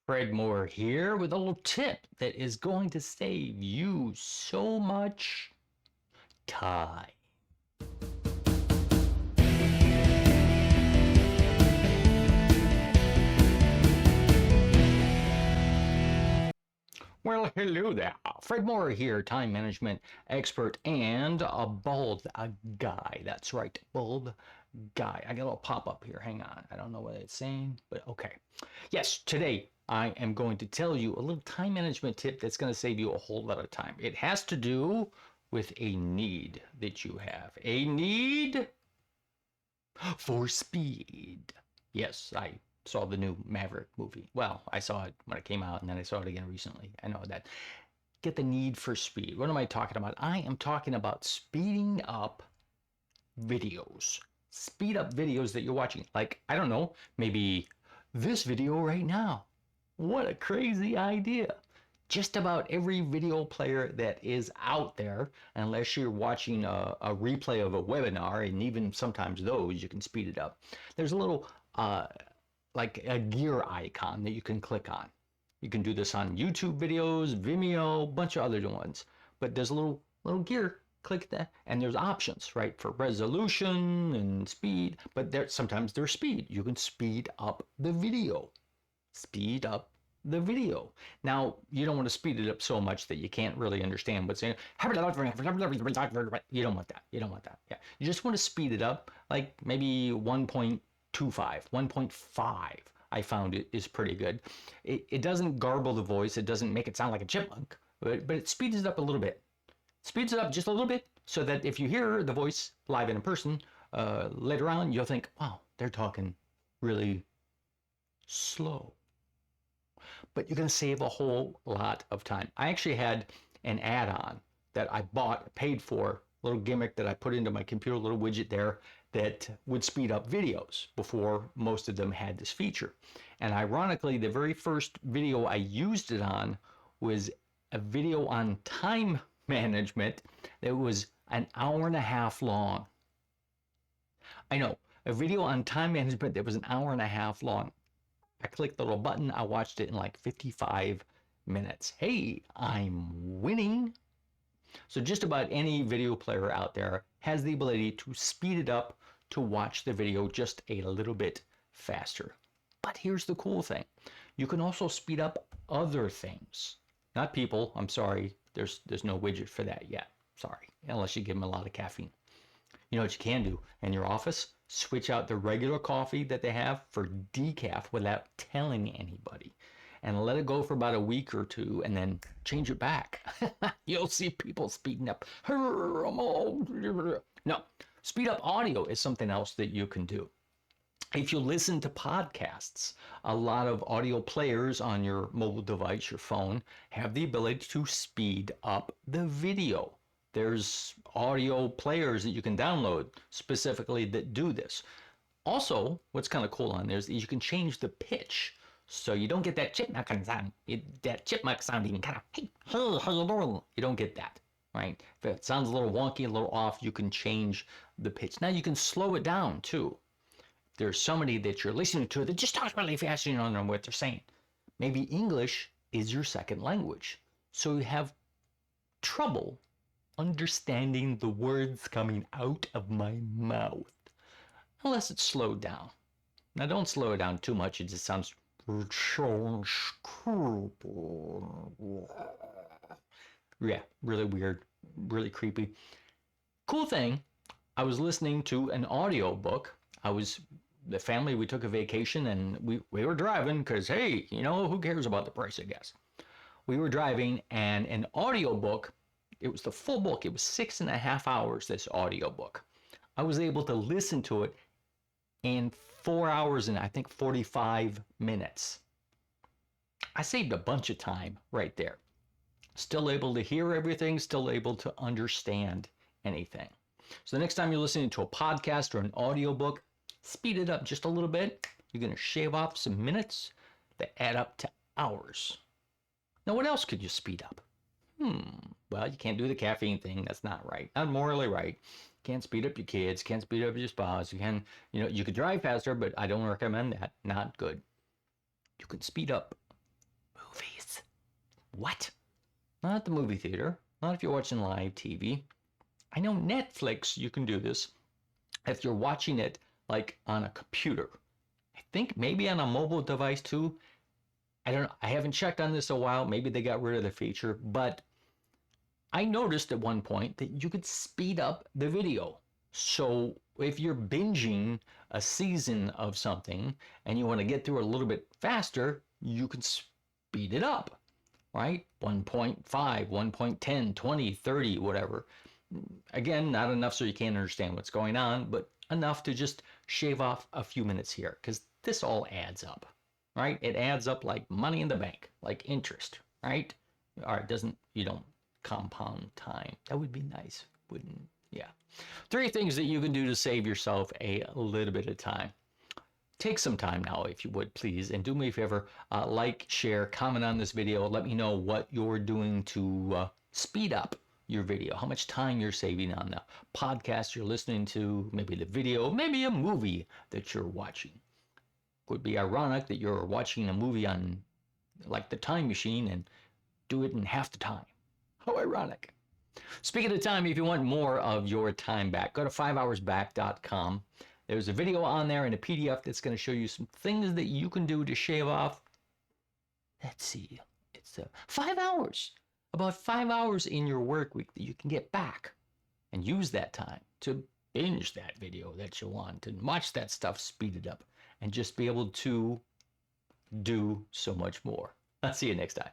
Fred Moore here with a little tip that is going to save you so much time. Well, hello there. Fred Moore here, time management expert and a bald guy. That's right, bald guy. I got a little pop-up here. Hang on. I don't know what it's saying, but okay. Yes, today I am going to tell you a little time management tip that's going to save you a whole lot of time. It has to do with a need that you have. A need for speed. Yes, I saw the new Maverick movie. Well, I saw it when it came out, and then I saw it again recently. I know that. Get the need for speed. What am I talking about? I am talking about speeding up videos. Speed up videos that you're watching. Like, I don't know, maybe this video right now. What a crazy idea. Just about every video player that is out there, unless you're watching a replay of a webinar, and even sometimes those, you can speed it up. There's a little like a gear icon that you can click on. You can do this on YouTube videos, Vimeo, a bunch of other ones. But there's a little gear, click that, and there's options, right, for resolution and speed. But sometimes there's speed. You can speed up the video. Speed up the video. Now, you don't want to speed it up so much that you can't really understand what's in it. You don't want that. You don't want that. Yeah. You just want to speed it up, like maybe 1.25, 1.5. I found it is pretty good. It doesn't garble the voice. It doesn't make it sound like a chipmunk, but it speeds it up a little bit. Speeds it up just a little bit so that if you hear the voice live in person later on, you'll think, wow, they're talking really slow. But you're going to save a whole lot of time. I actually had an add-on that I bought, paid for, a little gimmick that I put into my computer, a little widget there that would speed up videos before most of them had this feature. And ironically, the very first video I used it on was a video on time management that was an hour and a half long. I know, a video on time management that was an hour and a half long. I clicked the little button. I watched it in like 55 minutes. Hey, I'm winning. So just about any video player out there has the ability to speed it up to watch the video just a little bit faster. But here's the cool thing. You can also speed up other things. Not people. I'm sorry. There's no widget for that yet. Sorry. Unless you give them a lot of caffeine. You know what you can do in your office? Switch out the regular coffee that they have for decaf without telling anybody. And let it go for about a week or two and then change it back. You'll see people speeding up. No, speed up audio is something else that you can do. If you listen to podcasts, a lot of audio players on your mobile device, your phone, have the ability to speed up the video. There's audio players that you can download specifically that do this. Also, what's kind of cool on there is you can change the pitch. So you don't get that chipmunk sound. That chipmunk sounding kind of, hey, how you doing? You don't get that, right? If it sounds a little wonky, a little off, you can change the pitch. Now you can slow it down too. There's somebody that you're listening to that just talks really fast and you don't know what they're saying. Maybe English is your second language. So you have trouble understanding the words coming out of my mouth. Unless it's slowed down. Now don't slow it down too much. It just sounds yeah, really weird, really creepy. Cool thing, I was listening to an audio book. The family, we took a vacation and we were driving because, hey, you know, who cares about the price of gas? We were driving and an audio book, it was the full book. It was 6.5 hours, this audio book. I was able to listen to it in 4 hours and I think 45 minutes. I saved a bunch of time right there. Still able to hear everything, still able to understand anything. So the next time you're listening to a podcast or an audiobook, speed it up just a little bit. You're going to shave off some minutes that add up to hours. Now, what else could you speed up? Well, you can't do the caffeine thing. That's not right. Not morally right. Can't speed up your kids. Can't speed up your spouse. You could drive faster, but I don't recommend that. Not good. You can speed up What? Not at the movie theater, not if you're watching live TV. I know Netflix, you can do this if you're watching it like on a computer. I think maybe on a mobile device too. I don't know. I haven't checked on this a while. Maybe they got rid of the feature, but I noticed at one point that you could speed up the video. So if you're binging a season of something and you want to get through it a little bit faster, you can speed it up, right? 1.5, 1.10, 20, 30, whatever. Again, not enough so you can't understand what's going on, but enough to just shave off a few minutes here, because this all adds up, right? It adds up like money in the bank, like interest, right? All right, you don't compound time. That would be nice, wouldn't? Yeah. 3 things that you can do to save yourself a little bit of time. Take some time now, if you would, please, and do me a favor, like, share, comment on this video. Let me know what you're doing to speed up your video, how much time you're saving on the podcast you're listening to, maybe the video, maybe a movie that you're watching. Would be ironic that you're watching a movie on like the Time Machine and do it in half the time. How ironic. Speaking of time, if you want more of your time back, go to 5hoursback.com. There's a video on there and a PDF that's going to show you some things that you can do to shave off. Let's see, it's 5 hours. About 5 hours in your work week that you can get back and use that time to binge that video that you want and watch that stuff speeded up and just be able to do so much more. I'll see you next time.